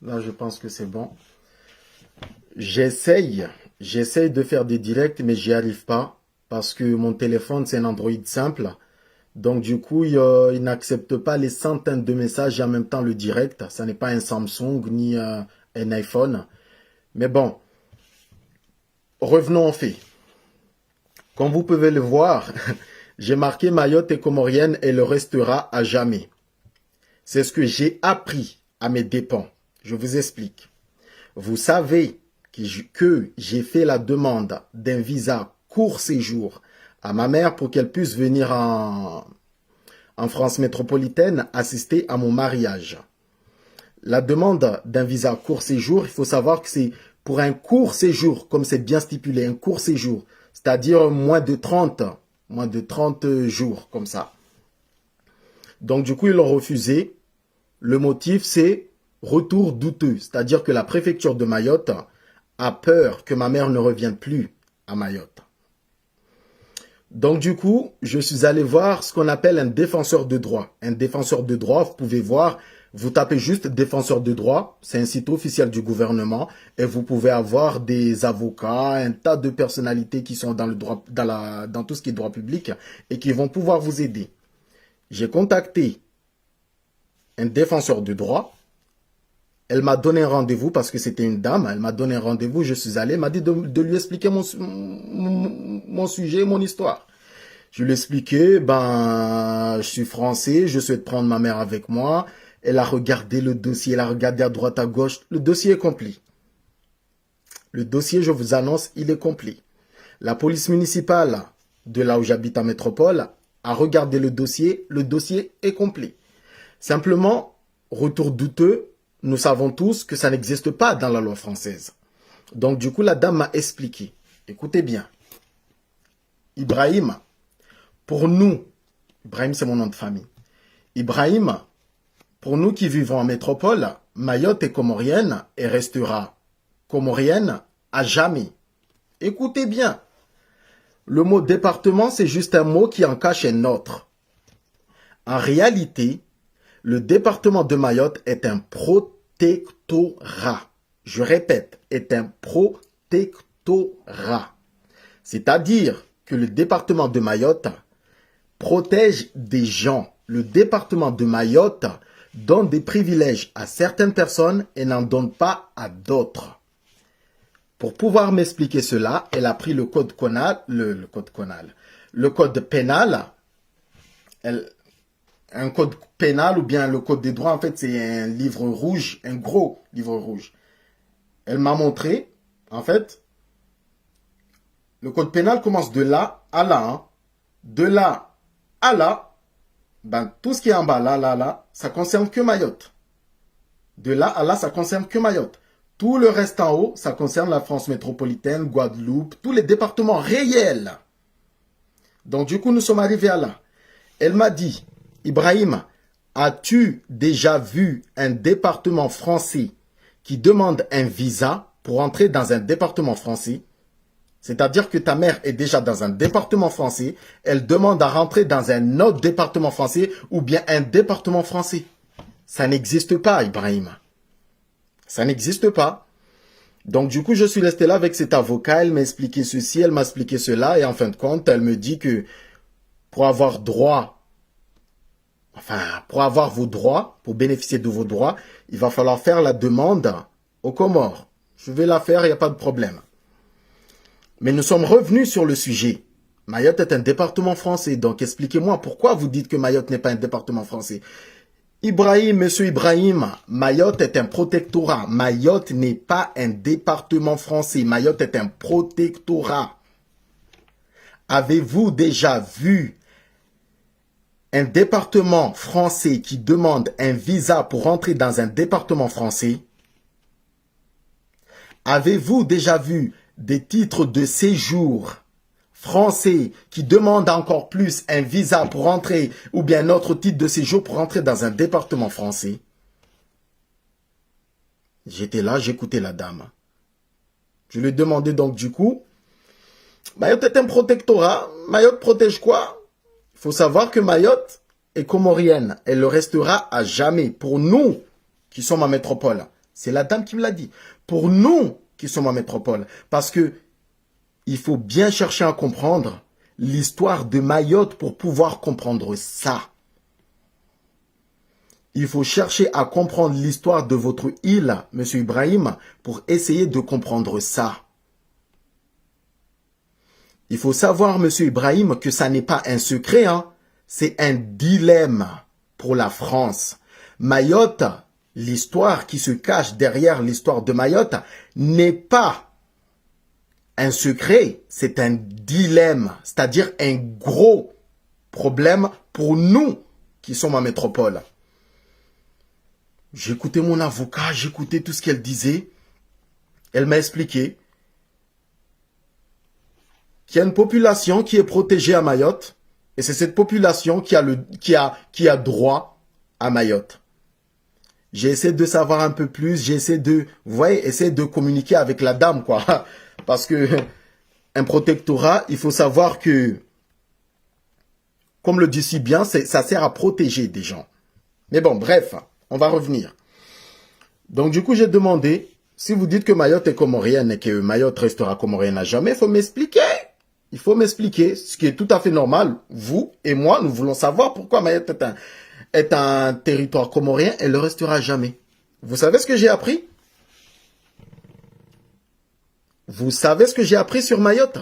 Là, je pense que c'est bon. J'essaye, j'essaye de faire des directs, mais j'y arrive pas parce que mon téléphone, c'est un Android simple. Donc, du coup, il n'accepte pas les centaines de messages et en même temps le direct. Ça n'est pas un Samsung ni un iPhone. Mais bon, revenons aux faits. Comme vous pouvez le voir, j'ai marqué Mayotte est comorienne et le restera à jamais. C'est ce que j'ai appris à mes dépens. Je vous explique. Vous savez que j'ai fait la demande d'un visa court séjour à ma mère pour qu'elle puisse venir en France métropolitaine assister à mon mariage. La demande d'un visa court séjour, il faut savoir que c'est pour un court séjour, comme c'est bien stipulé, un court séjour, c'est-à-dire moins de 30 jours, comme ça. Donc du coup, ils l'ont refusé. Le motif, c'est retour douteux, c'est-à-dire que la préfecture de Mayotte a peur que ma mère ne revienne plus à Mayotte. Donc du coup, je suis allé voir ce qu'on appelle un défenseur de droit. Un défenseur de droit, vous pouvez voir, vous tapez juste défenseur de droit, c'est un site officiel du gouvernement, et vous pouvez avoir des avocats, un tas de personnalités qui sont dans le droit, dans tout ce qui est droit public, et qui vont pouvoir vous aider. J'ai contacté un défenseur de droit. Elle m'a donné un rendez-vous parce que c'était une dame. Elle m'a donné un rendez-vous. Je suis allé. Elle m'a dit de lui expliquer mon sujet, mon histoire. Je lui ai expliqué, je suis français, je souhaite prendre ma mère avec moi. Elle a regardé le dossier, elle a regardé à droite, à gauche. Le dossier est complet. Le dossier, je vous annonce, il est complet. La police municipale de là où j'habite en métropole a regardé le dossier est complet. Simplement, retour douteux, nous savons tous que ça n'existe pas dans la loi française. Donc du coup, la dame m'a expliqué. Écoutez bien. Ibrahim, pour nous, Ibrahim c'est mon nom de famille. Ibrahim, pour nous qui vivons en métropole, Mayotte est comorienne et restera comorienne à jamais. Écoutez bien. Le mot département, c'est juste un mot qui en cache un autre. En réalité, le département de Mayotte est un protectorat. Je répète, est un protectorat. C'est-à-dire que le département de Mayotte protège des gens. Le département de Mayotte donne des privilèges à certaines personnes et n'en donne pas à d'autres. Pour pouvoir m'expliquer cela, elle a pris le code pénal. Un code pénal ou bien le code des droits, en fait, c'est un livre rouge, un gros livre rouge. Elle m'a montré, en fait, le code pénal commence de là à là. Hein. De là à là, tout ce qui est en bas, là, ça concerne que Mayotte. De là à là, ça concerne que Mayotte. Tout le reste en haut, ça concerne la France métropolitaine, Guadeloupe, tous les départements réels. Donc, du coup, nous sommes arrivés à là. Elle m'a dit, Ibrahim, as-tu déjà vu un département français qui demande un visa pour entrer dans un département français? C'est-à-dire que ta mère est déjà dans un département français, elle demande à rentrer dans un autre département français ou bien un département français. Ça n'existe pas, Ibrahim. Ça n'existe pas. Donc du coup, je suis resté là avec cet avocat, elle m'a expliqué ceci, elle m'a expliqué cela, et en fin de compte, elle me dit que pour avoir droit, pour avoir vos droits, pour bénéficier de vos droits, il va falloir faire la demande aux Comores. Je vais la faire, il n'y a pas de problème. Mais nous sommes revenus sur le sujet. Mayotte est un département français, donc expliquez-moi pourquoi vous dites que Mayotte n'est pas un département français. Monsieur Ibrahim, Mayotte est un protectorat. Mayotte n'est pas un département français. Mayotte est un protectorat. Avez-vous déjà vu un département français qui demande un visa pour entrer dans un département français? Avez-vous déjà vu des titres de séjour français qui demandent encore plus un visa pour entrer ou bien un autre titre de séjour pour entrer dans un département français? J'étais là, j'écoutais la dame. Je lui ai demandé donc du coup, Mayotte est un protectorat. Mayotte protège quoi? Il faut savoir que Mayotte est comorienne. Elle le restera à jamais. Pour nous qui sommes en métropole, C'est la dame qui me l'a dit. Pour nous qui sommes en métropole. Parce que il faut bien chercher à comprendre l'histoire de Mayotte pour pouvoir comprendre ça. Il faut chercher à comprendre l'histoire de votre île, M. Ibrahim, pour essayer de comprendre ça. Il faut savoir, M. Ibrahim, que ça n'est pas un secret, hein. C'est un dilemme pour la France. Mayotte, l'histoire qui se cache derrière l'histoire de Mayotte n'est pas un secret, c'est un dilemme, c'est-à-dire un gros problème pour nous qui sommes en métropole. J'écoutais mon avocat, j'écoutais tout ce qu'elle disait. Elle m'a expliqué qu'il y a une population qui est protégée à Mayotte et c'est cette population qui a droit à Mayotte. J'ai essayé de savoir un peu plus, j'ai essayé de, vous voyez, essayer de communiquer avec la dame, quoi. Parce que un protectorat, il faut savoir que, comme le dit si bien, ça sert à protéger des gens. Mais bon, bref, on va revenir. Donc du coup, j'ai demandé, si vous dites que Mayotte est comorienne et que Mayotte restera comorienne à jamais, il faut m'expliquer. Il faut m'expliquer, ce qui est tout à fait normal. Vous et moi, nous voulons savoir pourquoi Mayotte est un territoire comorien et le restera à jamais. Vous savez ce que j'ai appris? Vous savez ce que j'ai appris sur Mayotte?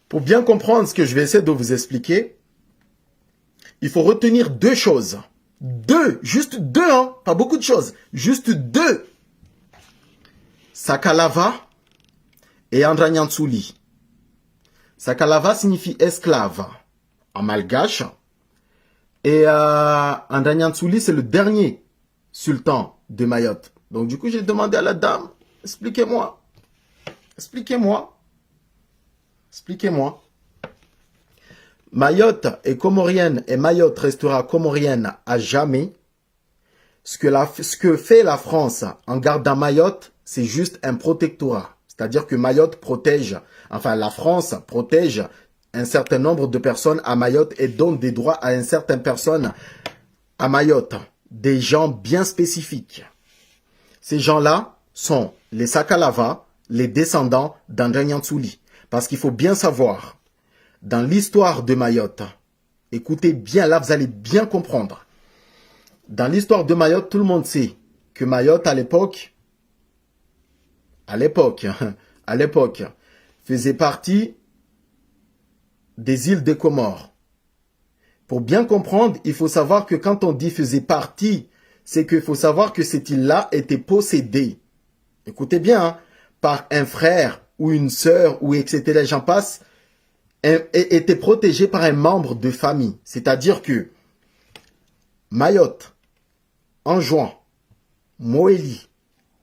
Pour bien comprendre ce que je vais essayer de vous expliquer, il faut retenir deux choses. Deux, juste deux, hein, pas beaucoup de choses. Juste deux. Sakalava et Andranyantsuli. Sakalava signifie esclave en malgache. Et Andranyantsuli, c'est le dernier sultan de Mayotte. Donc du coup, j'ai demandé à la dame, expliquez-moi. Expliquez-moi. Expliquez-moi. Mayotte est comorienne et Mayotte restera comorienne à jamais. Ce que fait la France en gardant Mayotte, c'est juste un protectorat. C'est-à-dire que Mayotte protège, enfin la France protège un certain nombre de personnes à Mayotte et donne des droits à une certaine personne à Mayotte. Des gens bien spécifiques. Ces gens-là sont les Sakalava, les descendants d'Andranyantsuli. Parce qu'il faut bien savoir, dans l'histoire de Mayotte, écoutez bien, là vous allez bien comprendre. Dans l'histoire de Mayotte, tout le monde sait que Mayotte à l'époque, faisait partie des îles des Comores. Pour bien comprendre, il faut savoir que quand on dit faisait partie, c'est qu'il faut savoir que cette île-là était possédée. Écoutez bien, hein, par un frère ou une sœur ou etc. J'en passe, était protégée par un membre de famille. C'est-à-dire que Mayotte, Anjouan, Moélie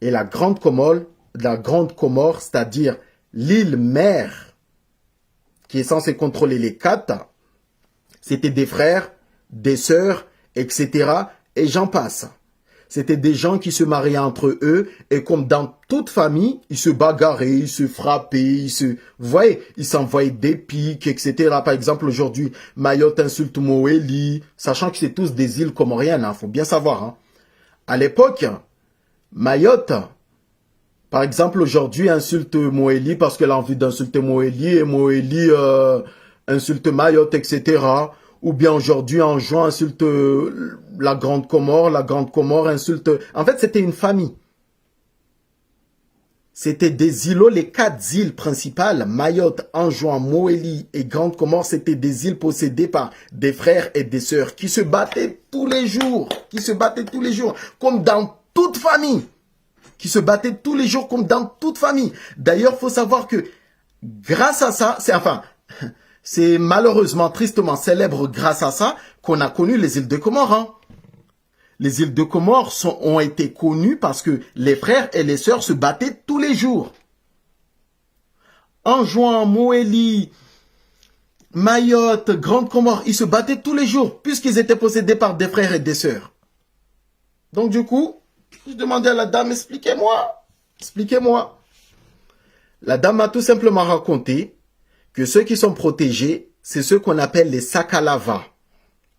et la Grande Comore, c'est-à-dire l'île mère qui est censée contrôler les quatre, c'était des frères, des sœurs, etc. Et j'en passe. C'était des gens qui se mariaient entre eux et comme dans toute famille, ils se bagarraient, ils se frappaient, vous voyez, ils s'envoyaient des piques, etc. Par exemple, aujourd'hui, Mayotte insulte Moélie, sachant que c'est tous des îles comoriennes, hein, faut bien savoir. Hein. À l'époque, Mayotte, par exemple, aujourd'hui, insulte Moélie parce qu'elle a envie d'insulter Moélie et Moélie insulte Mayotte, etc. Ou bien aujourd'hui, Anjouan insulte la Grande Comore insulte... En fait, c'était une famille. C'était des îlots, les 4 îles principales, Mayotte, Anjouan, Moélie et Grande Comore, c'était des îles possédées par des frères et des sœurs qui se battaient tous les jours, comme dans toute famille. D'ailleurs, il faut savoir que grâce à ça, c'est malheureusement, tristement célèbre grâce à ça qu'on a connu les îles de Comores. Hein. Les îles de Comores ont été connues parce que les frères et les sœurs se battaient tous les jours. Anjouan, Moélie, Mayotte, Grande Comore, ils se battaient tous les jours puisqu'ils étaient possédés par des frères et des sœurs. Donc du coup, je demandais à la dame, expliquez-moi. La dame m'a tout simplement raconté que ceux qui sont protégés, c'est ceux qu'on appelle les Sakalava.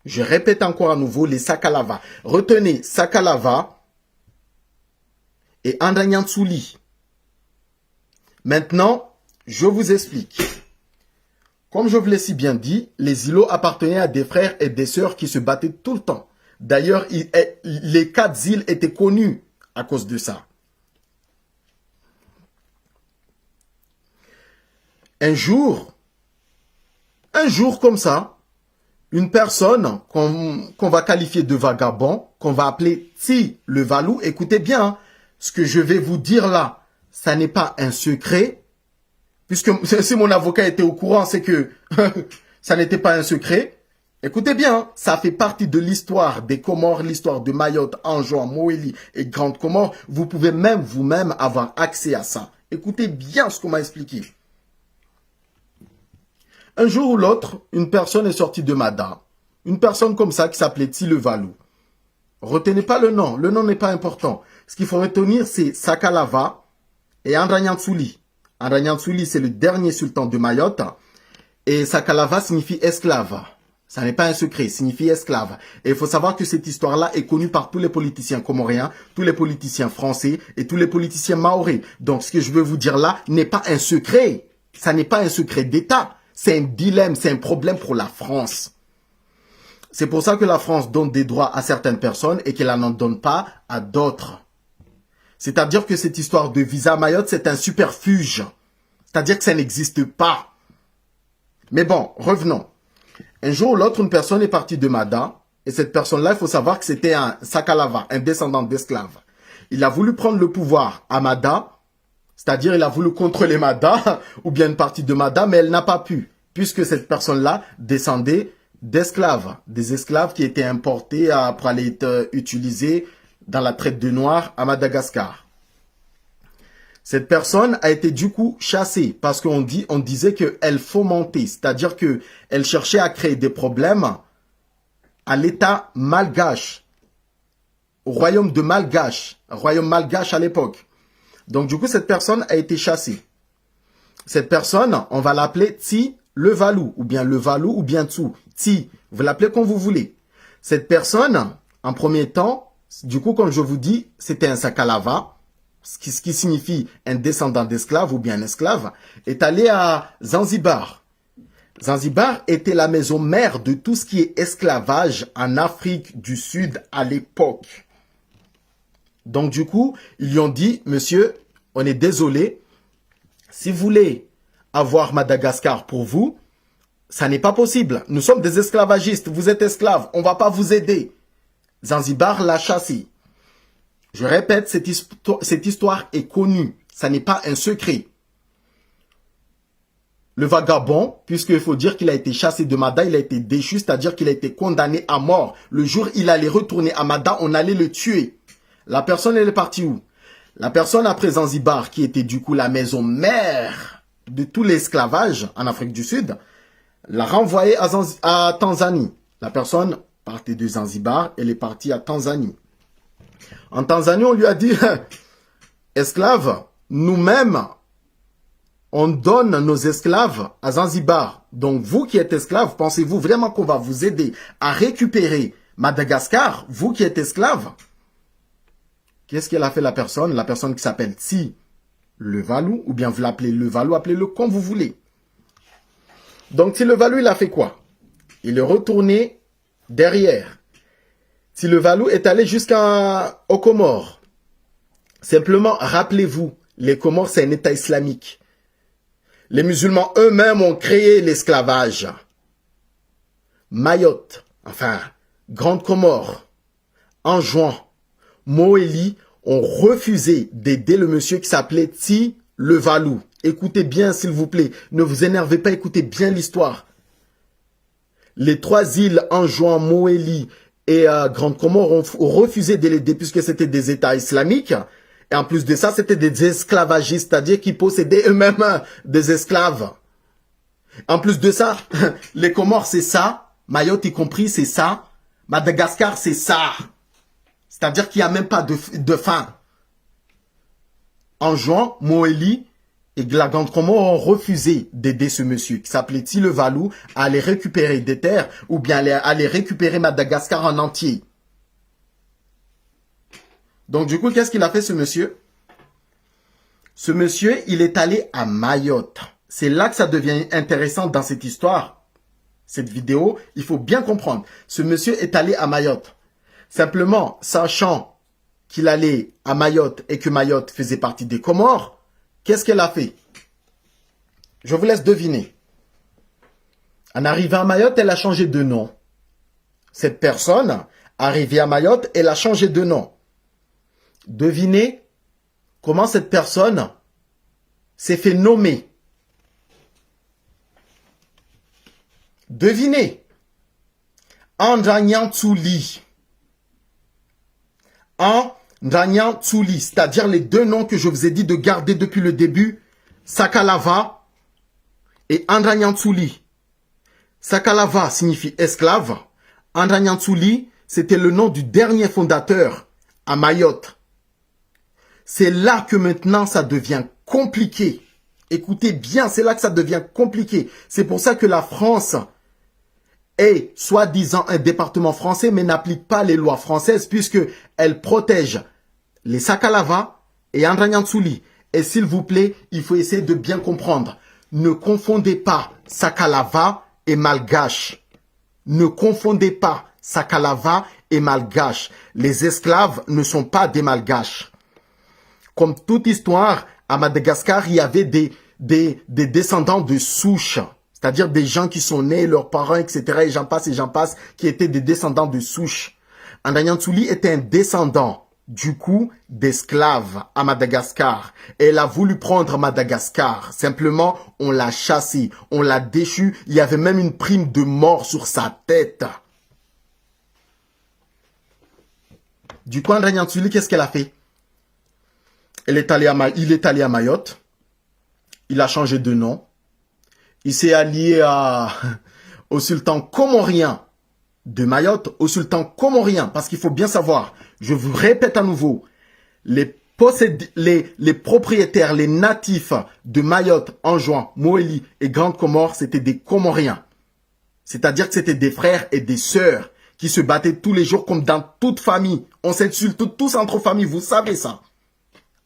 Je répète encore à nouveau les Sakalava. Retenez Sakalava et Andanyantsuli. Maintenant, je vous explique. Comme je vous l'ai si bien dit, les îlots appartenaient à des frères et des sœurs qui se battaient tout le temps. D'ailleurs, les 4 îles étaient connues à cause de ça. Un jour comme ça, une personne qu'on va qualifier de vagabond, qu'on va appeler Tsi le Valou, écoutez bien, hein, ce que je vais vous dire là, ça n'est pas un secret, puisque si mon avocat était au courant, c'est que ça n'était pas un secret. Écoutez bien, hein, ça fait partie de l'histoire des Comores, l'histoire de Mayotte, Anjouan, Moélie et Grande Comore. Vous pouvez même vous-même avoir accès à ça. Écoutez bien ce qu'on m'a expliqué. Un jour ou l'autre, une personne est sortie de Mada. Une personne comme ça qui s'appelait Tsi le Valou. Retenez pas le nom n'est pas important. Ce qu'il faut retenir, c'est Sakalava et Andanyantsuli. Andanyantsuli, c'est le dernier sultan de Mayotte. Et Sakalava signifie esclave. Ça n'est pas un secret, signifie esclave. Et il faut savoir que cette histoire-là est connue par tous les politiciens comoriens, tous les politiciens français et tous les politiciens maoris. Donc ce que je veux vous dire là n'est pas un secret. Ça n'est pas un secret d'État. C'est un dilemme, c'est un problème pour la France. C'est pour ça que la France donne des droits à certaines personnes et qu'elle n'en donne pas à d'autres. C'est-à-dire que cette histoire de visa Mayotte, c'est un superfuge. C'est-à-dire que ça n'existe pas. Mais bon, revenons. Un jour ou l'autre, une personne est partie de Mada. Et cette personne-là, il faut savoir que c'était un Sakalava, un descendant d'esclaves. Il a voulu prendre le pouvoir à Mada. C'est-à-dire, il a voulu contrôler Mada, ou bien une partie de Mada, mais elle n'a pas pu. Puisque cette personne-là descendait d'esclaves. Des esclaves qui étaient importés pour aller être utilisés dans la traite de noirs à Madagascar. Cette personne a été du coup chassée parce qu'on disait qu'elle fomentait, c'est-à-dire qu'elle cherchait à créer des problèmes à l'État malgache, au royaume de Malgache, royaume malgache à l'époque. Donc du coup, cette personne a été chassée. Cette personne, on va l'appeler Tsi le Valou, ou bien le Valou, ou bien Tsu. Tsi, vous l'appelez comme vous voulez. Cette personne, en premier temps, du coup, comme je vous dis, c'était un Sakalava, ce qui signifie un descendant d'esclave ou bien un esclave, est allé à Zanzibar. Zanzibar était la maison mère de tout ce qui est esclavage en Afrique du Sud à l'époque. Donc du coup, ils lui ont dit, monsieur, on est désolé, si vous voulez avoir Madagascar pour vous, ça n'est pas possible. Nous sommes des esclavagistes, vous êtes esclaves, on ne va pas vous aider. Zanzibar l'a chassé. Je répète, cette histoire est connue. Ça n'est pas un secret. Le vagabond, puisqu'il faut dire qu'il a été chassé de Mada, il a été déchu, c'est-à-dire qu'il a été condamné à mort. Le jour où il allait retourner à Mada, on allait le tuer. La personne, elle est partie où? La personne après Zanzibar, qui était du coup la maison mère de tout l'esclavage en Afrique du Sud, l'a renvoyé à Tanzanie. La personne partait de Zanzibar, elle est partie à Tanzanie. En Tanzanie, on lui a dit, esclaves, nous-mêmes, on donne nos esclaves à Zanzibar. Donc vous qui êtes esclaves, pensez-vous vraiment qu'on va vous aider à récupérer Madagascar, vous qui êtes esclaves? Qu'est-ce qu'elle a fait la personne? La personne qui s'appelle Tsi le Valou, ou bien vous l'appelez le Valou, appelez-le comme vous voulez. Donc Tsi le Valou, il a fait quoi? Il est retourné derrière. Tsi le Valou est allé jusqu'aux Comores. Simplement, rappelez-vous, les Comores, c'est un État islamique. Les musulmans eux-mêmes ont créé l'esclavage. Mayotte, enfin, Grande Comore, Anjouan, Moélie ont refusé d'aider le monsieur qui s'appelait Tsi le Valou. Écoutez bien, s'il vous plaît. Ne vous énervez pas, écoutez bien l'histoire. Les 3 îles, Anjouan, Moélie et Grande Comore, ont refusé de l'aider puisque c'était des États islamiques. Et en plus de ça, c'était des esclavagistes, c'est-à-dire qui possédaient eux-mêmes des esclaves. En plus de ça, les Comores, c'est ça. Mayotte y compris, c'est ça. Madagascar, c'est ça. C'est-à-dire qu'il n'y a même pas de faim. Anjouan, Moélie et la Grande Comore ont refusé d'aider ce monsieur qui s'appelait Tilevalou à aller récupérer des terres ou bien à aller récupérer Madagascar en entier. Donc du coup, qu'est-ce qu'il a fait ce monsieur? Ce monsieur, il est allé à Mayotte. C'est là que ça devient intéressant dans cette histoire. Cette vidéo, il faut bien comprendre. Ce monsieur est allé à Mayotte. Simplement, sachant qu'il allait à Mayotte et que Mayotte faisait partie des Comores, qu'est-ce qu'elle a fait? Je vous laisse deviner. En arrivant à Mayotte, elle a changé de nom. Cette personne, arrivée à Mayotte, elle a changé de nom. Devinez comment cette personne s'est fait nommer. Devinez. Andranyantsuli. Andranyantsuli, c'est-à-dire les deux noms que je vous ai dit de garder depuis le début, Sakalava et Andranyantsuli. Sakalava signifie esclave. Andranyantsuli, c'était le nom du dernier fondateur à Mayotte. C'est là que maintenant ça devient compliqué. Écoutez bien, c'est là que ça devient compliqué. C'est pour ça que la France est soi-disant un département français, mais n'applique pas les lois françaises puisque elle protège les Sakalava et Andranyantsuli. Et s'il vous plaît, il faut essayer de bien comprendre. Ne confondez pas Sakalava et Malgache. Ne confondez pas Sakalava et Malgache. Les esclaves ne sont pas des Malgaches. Comme toute histoire, à Madagascar, il y avait des descendants de souche. C'est-à-dire des gens qui sont nés, leurs parents, etc. Et j'en passe, qui étaient des descendants de souche. Andranyantsuli était un descendant, du coup, d'esclaves à Madagascar. Et elle a voulu prendre Madagascar. Simplement, on l'a chassé, on l'a déchu. Il y avait même une prime de mort sur sa tête. Du coup, Andranyantsuli, qu'est-ce qu'elle a fait? Il est allé à Mayotte. Il a changé de nom. Il s'est allié au sultan comorien de Mayotte, au sultan comorien. Parce qu'il faut bien savoir, je vous répète à nouveau, les propriétaires, les natifs de Mayotte, Anjouan, Moélie et Grande Comore, c'était des Comoriens. C'est-à-dire que c'était des frères et des sœurs qui se battaient tous les jours comme dans toute famille. On s'insulte tous entre familles, vous savez ça.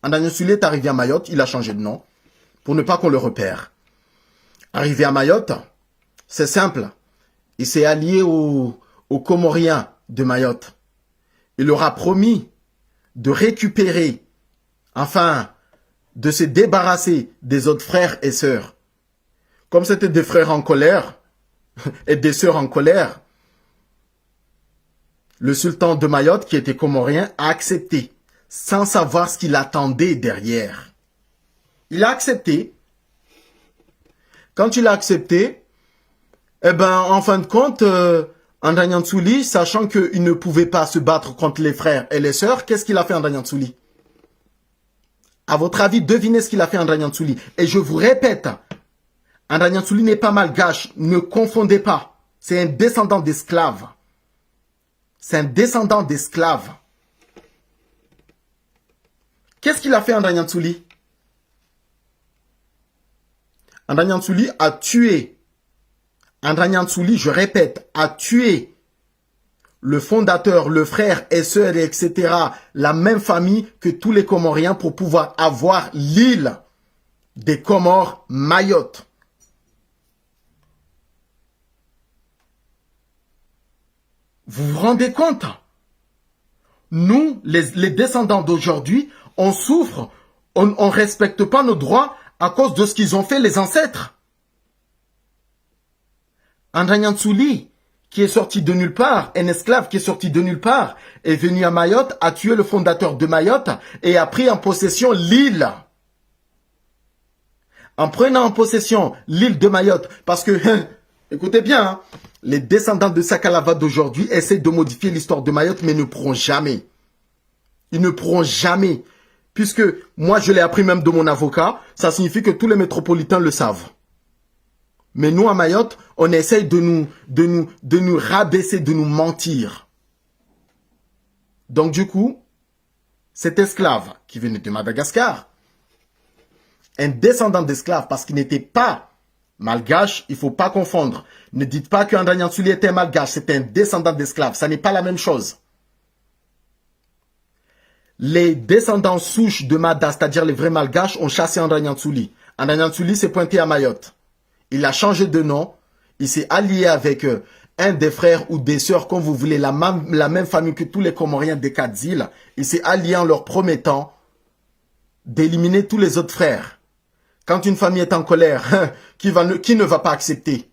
Andranyantsuli est arrivé à Mayotte, il a changé de nom pour ne pas qu'on le repère. Arrivé à Mayotte, c'est simple. Il s'est allié aux Comoriens de Mayotte. Il leur a promis de récupérer, enfin, de se débarrasser des autres frères et sœurs. Comme c'était des frères en colère et des sœurs en colère, le sultan de Mayotte, qui était comorien, a accepté, sans savoir ce qu'il attendait derrière. Il a accepté. Quand il a accepté, eh ben, en fin de compte, Andranyantsuli, sachant qu'il ne pouvait pas se battre contre les frères et les sœurs, qu'est-ce qu'il a fait Andranyantsuli? À votre avis, devinez ce qu'il a fait Andranyantsuli. Et je vous répète, Andranyantsuli n'est pas malgache, ne confondez pas. C'est un descendant d'esclaves. C'est un descendant d'esclaves. Qu'est-ce qu'il a fait Andranyantsuli? Andranyantsuli a tué. Andranyantsuli, je répète, a tué le fondateur, le frère et sœur, etc. La même famille que tous les Comoriens pour pouvoir avoir l'île des Comores, Mayotte. Vous vous rendez compte? Nous, les descendants d'aujourd'hui, on souffre, on ne respecte pas nos droits à cause de ce qu'ils ont fait les ancêtres. Andranyantsuli, qui est sorti de nulle part, un esclave qui est sorti de nulle part, est venu à Mayotte, a tué le fondateur de Mayotte et a pris en possession l'île. En prenant en possession l'île de Mayotte, parce que, écoutez bien, hein, les descendants de Sakalava d'aujourd'hui essaient de modifier l'histoire de Mayotte, mais ne pourront jamais. Ils ne pourront jamais. Puisque moi, je l'ai appris même de mon avocat, ça signifie que tous les métropolitains le savent. Mais nous, à Mayotte, on essaye de nous rabaisser, de nous mentir. Donc du coup, cet esclave qui venait de Madagascar un descendant d'esclave, parce qu'il n'était pas malgache, il ne faut pas confondre. Ne dites pas que André Niansouli était malgache, c'est un descendant d'esclave. Ça n'est pas la même chose. Les descendants souches de Mada, c'est-à-dire les vrais malgaches, ont chassé André Niansouli. André Niansouli s'est pointé à Mayotte. Il a changé de nom. Il s'est allié avec un des frères ou des sœurs, comme vous voulez, la même famille que tous les Comoriens des 4 îles. Il s'est allié en leur promettant d'éliminer tous les autres frères. Quand une famille est en colère, qui ne va pas accepter?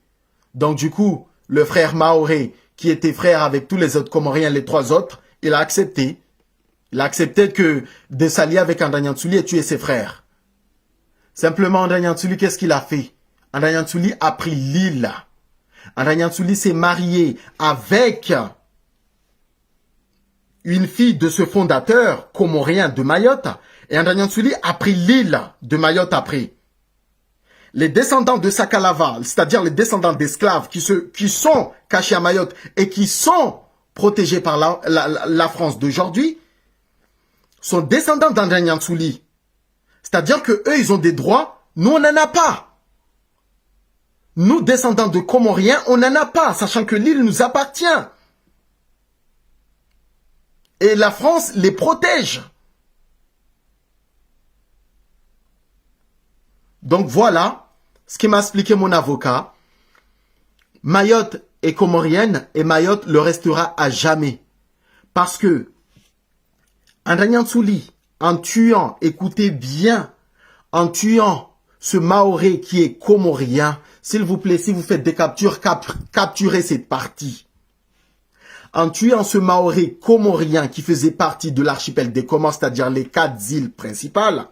Donc du coup, le frère Maoré, qui était frère avec tous les autres Comoriens, les 3 autres, il a accepté. Il a accepté de s'allier avec André Niansouli et tuer ses frères. Simplement, André Niansouli, qu'est-ce qu'il a fait? André Niansouli a pris l'île. André Niansouli s'est marié avec une fille de ce fondateur comorien de Mayotte. Et André Niansouli a pris l'île de Mayotte après. Les descendants de Sakalava, c'est-à-dire les descendants d'esclaves qui sont cachés à Mayotte et qui sont protégés par la France d'aujourd'hui, sont descendants d'André Niansouli. C'est-à-dire que eux, ils ont des droits, nous, on n'en a pas. Nous, descendants de Comoriens, on n'en a pas, sachant que l'île nous appartient. Et la France les protège. Donc voilà ce qui m'a expliqué mon avocat. Mayotte est comorienne et Mayotte le restera à jamais. Parce que André Niansouli, en tuant, écoutez bien, en tuant ce Maoré qui est comorien, s'il vous plaît, si vous faites des captures, capturez cette partie. En tuant ce Maoré comorien qui faisait partie de l'archipel des Comores, c'est-à-dire les 4 îles principales,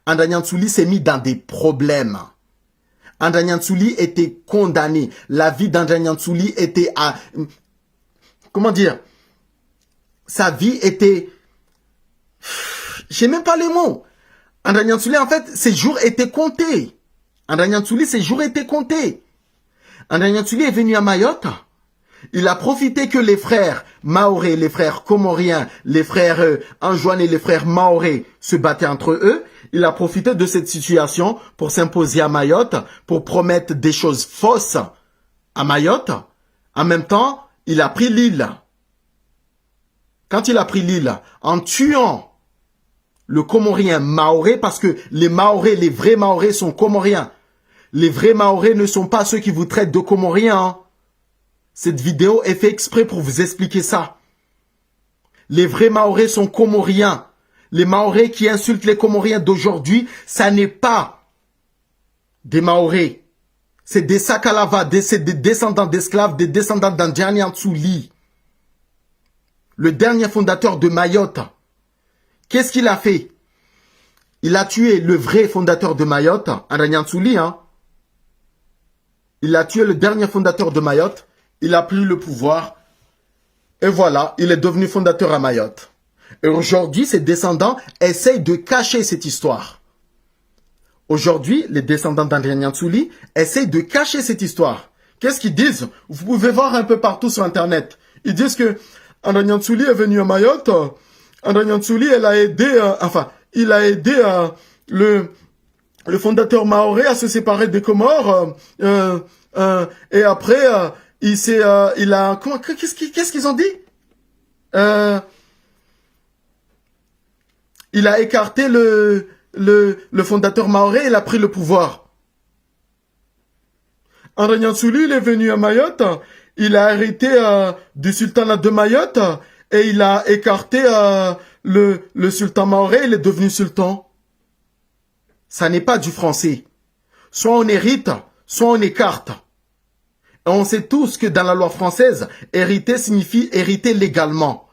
André Niansouli s'est mis dans des problèmes. André Niansouli était condamné. La vie d'André Niansouli était à... Comment dire? Sa vie était... J'ai même pas les mots. André Niansouli, en fait, ses jours étaient comptés. André Niansouli, ses jours étaient comptés. André Niansouli est venu à Mayotte. Il a profité que les frères Maoré, les frères Comoriens, les frères Anjouan et les frères Maoré se battaient entre eux. Il a profité de cette situation pour s'imposer à Mayotte, pour promettre des choses fausses à Mayotte. En même temps, il a pris l'île. Quand il a pris l'île, en tuant le Comorien Maoré, parce que les Maoré, les vrais Maoré sont Comoriens. Les vrais Maoré ne sont pas ceux qui vous traitent de Comoriens. Hein. Cette vidéo est faite exprès pour vous expliquer ça. Les vrais Maoré sont Comoriens. Les Maoré qui insultent les Comoriens d'aujourd'hui, ça n'est pas des Maoré. C'est des Sakalava, c'est des descendants d'esclaves, des descendants d'André Niansouli. Le dernier fondateur de Mayotte. Qu'est-ce qu'il a fait? Il a tué le vrai fondateur de Mayotte, André Niansouli. Hein? Il a tué le dernier fondateur de Mayotte. Il a pris le pouvoir. Et voilà, il est devenu fondateur à Mayotte. Et aujourd'hui, ses descendants essayent de cacher cette histoire. Aujourd'hui, les descendants d'André Niansouli essayent de cacher cette histoire. Qu'est-ce qu'ils disent? Vous pouvez voir un peu partout sur Internet. Ils disent que André Niansouli est venu à Mayotte. André Niansouli, il a aidé le fondateur Maoré à se séparer des Comores. Et après, qu'est-ce qu'ils ont dit? Il a écarté le fondateur Maoré, il a pris le pouvoir. André Niansouli, il est venu à Mayotte, il a hérité du sultanat de Mayotte et il a écarté le sultan Maoré, il est devenu sultan. Ça n'est pas du français. Soit on hérite, soit on écarte. Et on sait tous que dans la loi française, hériter signifie hériter légalement.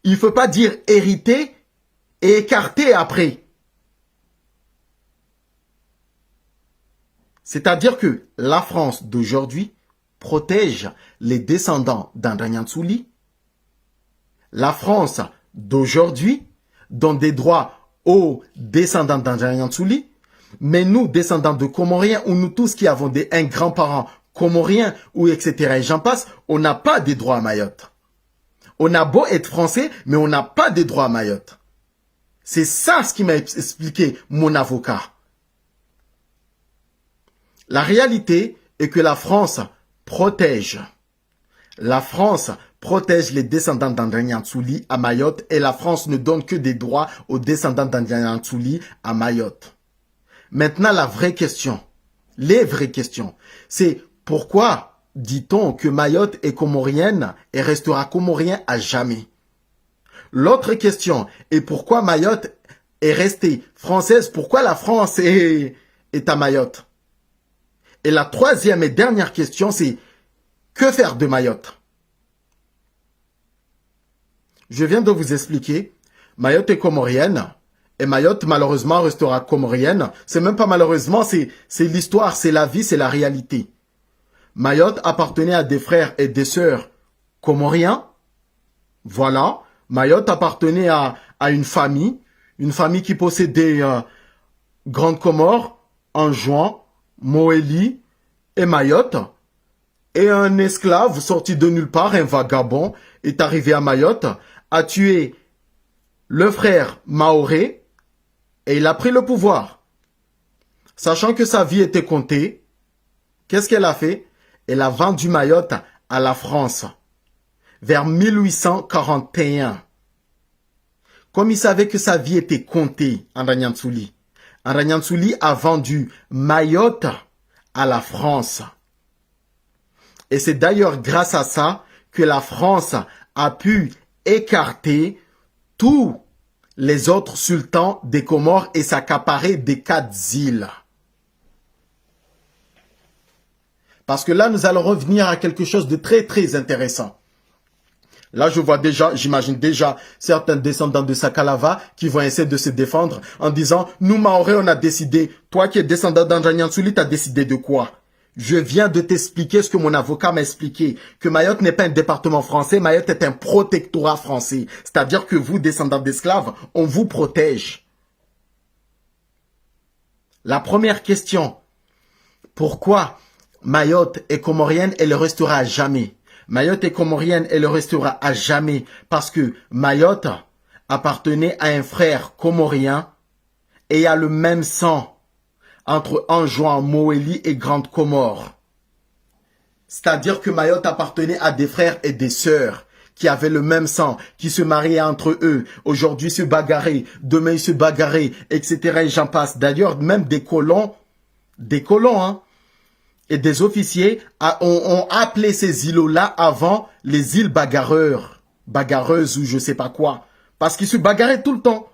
Il ne faut pas dire hériter et écarter après. C'est-à-dire que la France d'aujourd'hui protège les descendants d'André Niansouli. La France d'aujourd'hui donne des droits aux descendants d'André Niansouli. Mais nous, descendants de Comoriens, ou nous tous qui avons un grand-parent comorien, ou etc., et j'en passe, on n'a pas des droits à Mayotte. On a beau être français, mais on n'a pas des droits à Mayotte. C'est ça ce qui m'a expliqué mon avocat. La réalité est que la France protège. La France protège les descendants d'André-Niansouli à Mayotte et la France ne donne que des droits aux descendants d'André-Niansouli à Mayotte. Maintenant, la vraie question, les vraies questions, c'est pourquoi dit-on que Mayotte est comorienne et restera comorien à jamais? L'autre question est pourquoi Mayotte est restée française? Pourquoi la France est à Mayotte? Et la troisième et dernière question, c'est que faire de Mayotte? Je viens de vous expliquer, Mayotte est comorienne et Mayotte malheureusement restera comorienne. C'est même pas malheureusement, c'est l'histoire, c'est la vie, c'est la réalité. Mayotte appartenait à des frères et des sœurs comoriens. Voilà, Mayotte appartenait à une famille qui possédait Grande Comore, Anjouan, Moélie et Mayotte. Et un esclave sorti de nulle part, un vagabond, est arrivé à Mayotte, a tué le frère Maoré et il a pris le pouvoir. Sachant que sa vie était comptée, qu'est-ce qu'elle a fait? Elle a vendu Mayotte à la France vers 1841. Comme il savait que sa vie était comptée, André-Niansouli a vendu Mayotte à la France. Et c'est d'ailleurs grâce à ça que la France a pu écarter tous les autres sultans des Comores et s'accaparer des 4 îles. Parce que là, nous allons revenir à quelque chose de très très intéressant. Là, je vois déjà, j'imagine déjà certains descendants de Sakalava qui vont essayer de se défendre en disant « Nous, Maoré, on a décidé. Toi qui es descendant d'André-Niansouli, tu as décidé de quoi ?» Je viens de t'expliquer ce que mon avocat m'a expliqué, que Mayotte n'est pas un département français, Mayotte est un protectorat français. C'est-à-dire que vous, descendants d'esclaves, on vous protège. La première question, pourquoi Mayotte est comorienne et le restera à jamais? Mayotte est comorienne et le restera à jamais parce que Mayotte appartenait à un frère comorien et a le même sang entre Anjouan, Moélie et Grande Comore. C'est-à-dire que Mayotte appartenait à des frères et des sœurs qui avaient le même sang, qui se mariaient entre eux. Aujourd'hui, se bagarraient, demain, ils se bagarraient, etc. Et j'en passe. D'ailleurs, même des colons, hein, et des officiers ont appelé ces îlots-là avant les îles bagarreuses ou je sais pas quoi. Parce qu'ils se bagarraient tout le temps.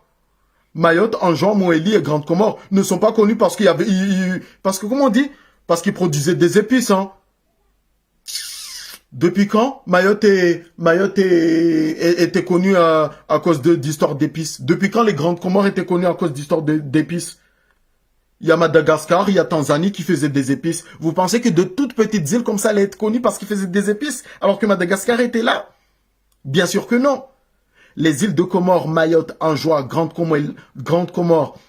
Mayotte, Anjouan, Moélie et Grande Comore ne sont pas connus parce qu'il y avait... Parce que, comment on dit? Parce qu'ils produisaient des épices, hein. Depuis quand Mayotte était connu à cause d'histoires d'épices? Depuis quand les Grandes Comores étaient connues à cause d'histoires d'épices? Il y a Madagascar, il y a Tanzanie qui faisaient des épices. Vous pensez que de toutes petites îles comme ça allaient être connues parce qu'ils faisaient des épices alors que Madagascar était là? Bien sûr que non. Les îles de Comores, Mayotte, Anjouan, Grande Comore,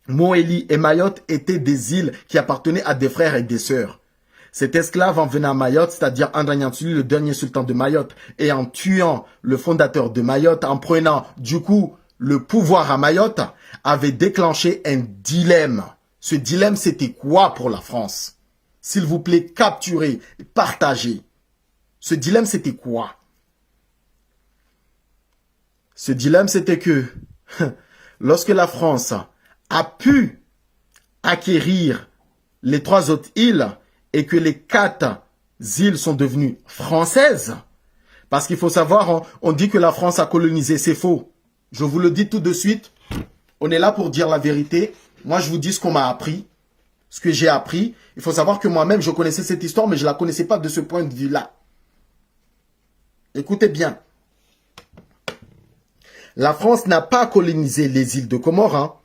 Moélie et Mayotte étaient des îles qui appartenaient à des frères et des sœurs. Cet esclave en venant à Mayotte, c'est-à-dire André-Niansouli, le dernier sultan de Mayotte, et en tuant le fondateur de Mayotte, en prenant du coup le pouvoir à Mayotte, avait déclenché un dilemme. Ce dilemme, c'était quoi pour la France? S'il vous plaît, capturez, partagez. Ce dilemme, c'était quoi? Ce dilemme, c'était que lorsque la France a pu acquérir les 3 autres îles et que les 4 îles sont devenues françaises, parce qu'il faut savoir, on dit que la France a colonisé, c'est faux. Je vous le dis tout de suite, on est là pour dire la vérité. Moi, je vous dis ce qu'on m'a appris, ce que j'ai appris. Il faut savoir que moi-même, je connaissais cette histoire, mais je ne la connaissais pas de ce point de vue-là. Écoutez bien. La France n'a pas colonisé les îles de Comores. Hein.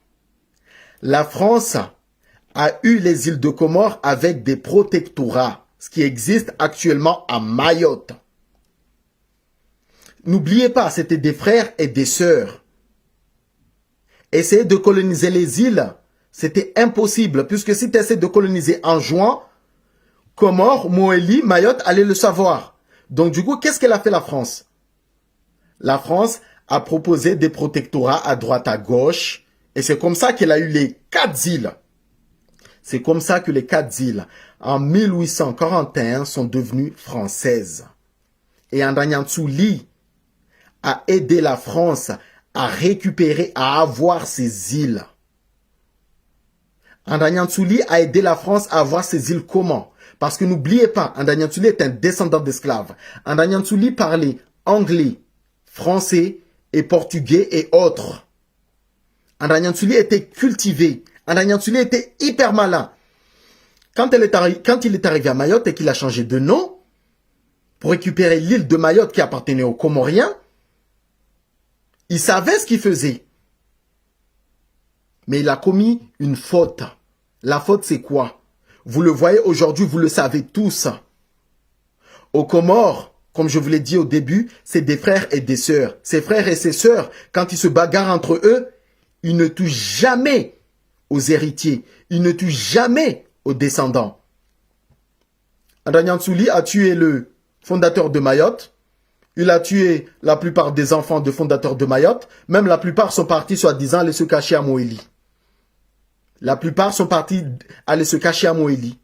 La France a eu les îles de Comores avec des protectorats, ce qui existe actuellement à Mayotte. N'oubliez pas, c'était des frères et des sœurs. Essayer de coloniser les îles, c'était impossible, puisque si tu essaies de coloniser Anjouan, Comores, Moélie, Mayotte allait le savoir. Donc du coup, qu'est-ce qu'elle a fait la France? La France a proposé des protectorats à droite à gauche, et c'est comme ça qu'elle a eu les 4 îles. C'est comme ça que les 4 îles, en 1841, sont devenues françaises. Et André Ly a aidé la France à récupérer, à avoir ces îles. André Ly a aidé la France à avoir ces îles comment? Parce que n'oubliez pas, André Ly est un descendant d'esclaves. André Ly parlait anglais, français et portugais et autres. André Ly était cultivé. André Ly était hyper malin. Quand il est arrivé à Mayotte et qu'il a changé de nom pour récupérer l'île de Mayotte qui appartenait aux Comoriens, il savait ce qu'il faisait. Mais il a commis une faute. La faute, c'est quoi? Vous le voyez aujourd'hui, vous le savez tous. Aux Comores, comme je vous l'ai dit au début, c'est des frères et des sœurs. Ces frères et ces sœurs, quand ils se bagarrent entre eux, ils ne touchent jamais aux héritiers. Ils ne touchent jamais aux descendants. André Ly a tué le fondateur de Mayotte. Il a tué la plupart des enfants de fondateurs de Mayotte. Même la plupart sont partis, soi-disant, aller se cacher à Moélie. La plupart sont partis aller se cacher à Moélie.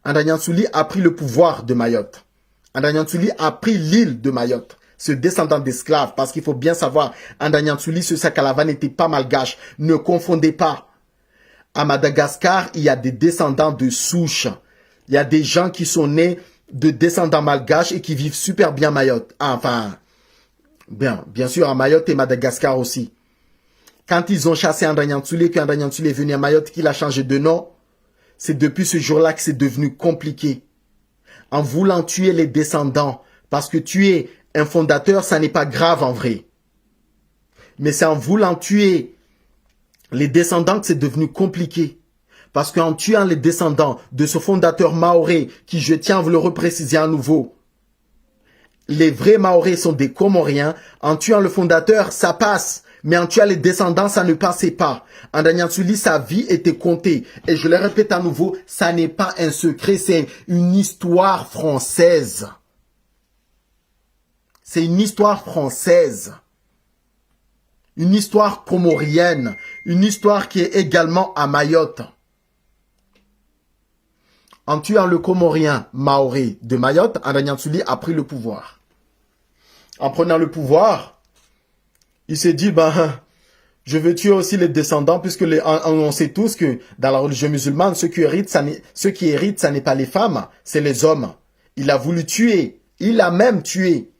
André Ly a pris le pouvoir de Mayotte. André Ly a pris l'île de Mayotte. Ce descendant d'esclaves, parce qu'il faut bien savoir, André Ly, ce Sakalava n'était pas malgache. Ne confondez pas. À Madagascar, il y a des descendants de souche. Il y a des gens qui sont nés de descendants malgaches et qui vivent super bien à Mayotte. Enfin, bien sûr à Mayotte et Madagascar aussi. Quand ils ont chassé André Ly, qu'André Ly est venu à Mayotte, qu'il a changé de nom, c'est depuis ce jour-là que c'est devenu compliqué. En voulant tuer les descendants, parce que tuer un fondateur, ça n'est pas grave en vrai. Mais c'est en voulant tuer les descendants que c'est devenu compliqué. Parce qu'en tuant les descendants de ce fondateur maoré, qui je tiens à vous le repréciser à nouveau, les vrais maorés sont des Comoriens, en tuant le fondateur, ça passe. Mais en tuant les descendants, ça ne passait pas. André Ly, sa vie était comptée. Et je le répète à nouveau, ça n'est pas un secret, c'est une histoire française. C'est une histoire française. Une histoire comorienne. Une histoire qui est également à Mayotte. En tuant le Comorien maoré de Mayotte, André Ly a pris le pouvoir. En prenant le pouvoir, il s'est dit, je veux tuer aussi les descendants, puisque on sait tous que dans la religion musulmane, ceux qui héritent, ça n'est pas les femmes, c'est les hommes. Il a voulu tuer, il a même tué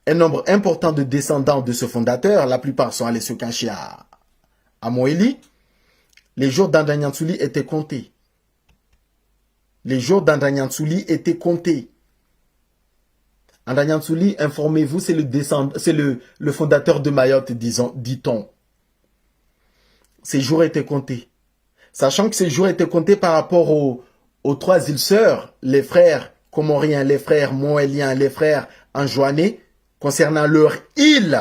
un nombre important de descendants de ce fondateur. La plupart sont allés se cacher à Moélie. Les jours d'André Ly étaient comptés. Les jours d'André Ly étaient comptés. André Ly, informez-vous, c'est le fondateur de Mayotte, dit-on. Ces jours étaient comptés. Sachant que ces jours étaient comptés par rapport aux 3 îles sœurs, les frères comoriens, les frères moéliens, les frères anjouanais, concernant leur île.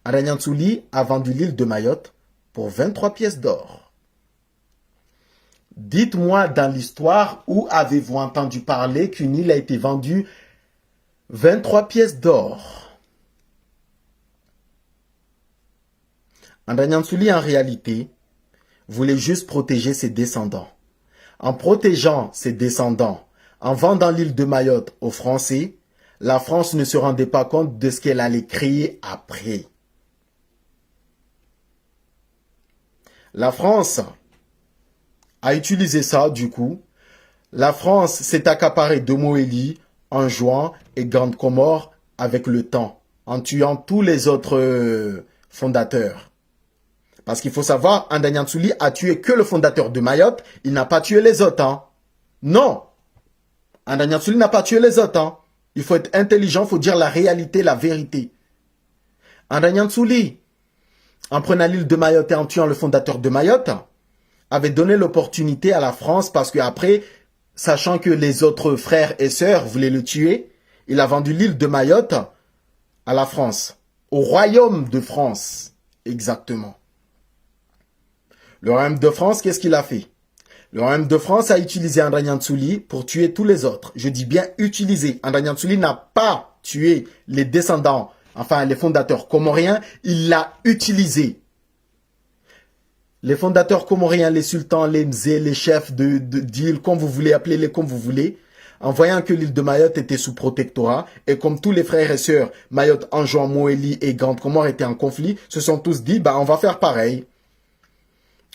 André Ly a vendu l'île de Mayotte pour 23 pièces d'or. Dites-moi dans l'histoire où avez-vous entendu parler qu'une île a été vendue 23 pièces d'or. André Ly, en réalité, voulait juste protéger ses descendants. En protégeant ses descendants, en vendant l'île de Mayotte aux Français, la France ne se rendait pas compte de ce qu'elle allait créer après. La France a utilisé ça, du coup. La France s'est accaparée de Moélie, Anjouan et Grande Comore avec le temps, en tuant tous les autres fondateurs. Parce qu'il faut savoir, André Ly a tué que le fondateur de Mayotte, il n'a pas tué les autres. Hein. Non, André Ly n'a pas tué les autres. Hein. Il faut être intelligent, il faut dire la réalité, la vérité. André Ly, en prenant l'île de Mayotte et en tuant le fondateur de Mayotte, avait donné l'opportunité à la France parce qu'après, sachant que les autres frères et sœurs voulaient le tuer, il a vendu l'île de Mayotte à la France, au royaume de France, exactement. Le royaume de France, qu'est-ce qu'il a fait? Le royaume de France a utilisé André Ly pour tuer tous les autres. Je dis bien utiliser. André Ly n'a pas tué les descendants, enfin les fondateurs comoriens, il l'a utilisé. Les fondateurs comoriens, les sultans, les mzés, les chefs d'îles, comme vous voulez, appelez-les comme vous voulez, en voyant que l'île de Mayotte était sous protectorat, et comme tous les frères et sœurs, Mayotte, Anjouan, Moélie et Grande Comore étaient en conflit, se sont tous dit, bah, on va faire pareil.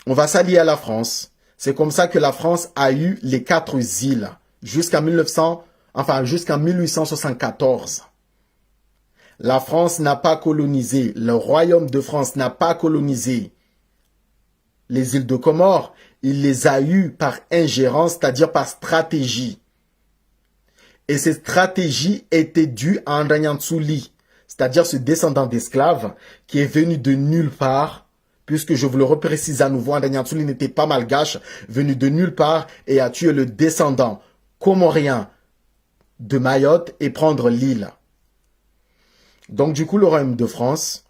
On va s'allier à la France. C'est comme ça que la France a eu les 4 îles, jusqu'en 1874. La France n'a pas colonisé, le royaume de France n'a pas colonisé les îles de Comores, il les a eues par ingérence, c'est-à-dire par stratégie. Et cette stratégie était due à Andanyantsuli, c'est-à-dire ce descendant d'esclaves qui est venu de nulle part, puisque je vous le reprécise à nouveau, Andanyantsuli n'était pas malgache, venu de nulle part et a tué le descendant comorien de Mayotte et prendre l'île. Donc du coup, le royaume de France